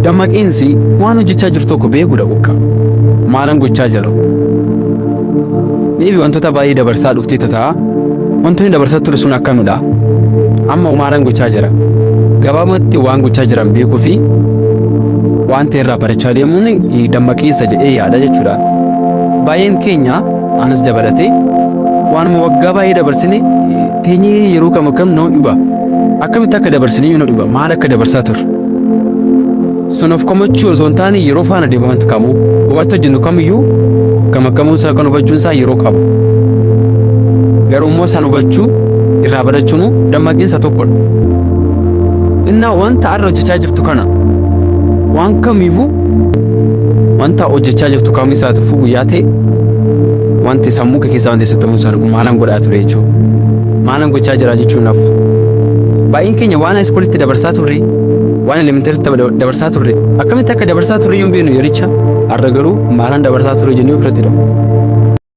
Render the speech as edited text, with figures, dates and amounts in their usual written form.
Dammaqinsi waan hojjechaa jirtu tokko beekuudha bukka. Maalan gochaa jira. Maybe wantoota baay'ee dabarsaa dhuftee tataa. Wantoonni dabarsaa ture sun akkamidha? Amma maalan gochaa jira. Gabaabumatti waan gochaa jiran beekuu fi waan ta'e irraa barachaa deemuun dammaqinsa jedhee yaada jechuudha. Baay'een keenya anas dabalatee waan waggaa baay'ee dabarsine teenyee yeroo kam nama dhiba. Akkamitti akka dabarsinee nu dhiba? Maal akka dabarsaa turre? Son of komachuu osoo hin taane yeroo faana deemantu kamuu hubachuu jennu kamiyyuu kamuu isaa kan hubachuun isaa yeroo qabu. Garuu immoo san hubachuu irraa barachuun dammaqinsa tokkodha. Innaa wanta har'a hojjechaa jirtu kana waan kamiifuu wanta hojjechaa jirtu kamuu isaa tufuu guyyaa ta'e wanti sammuu kee keessaa wanti sittamu sana maalan godhaa ture jechuudha. Maalan gochaa jira jechuun naaf. Baay'een keenya waan iskoolitti dabarsaa turre waan elementariitti dabarsaa turre akkamitti akka dabarsaa turre yoo beenu yericha har'a garuu maalan dabarsaa turre jennee ofirratti hidhamu.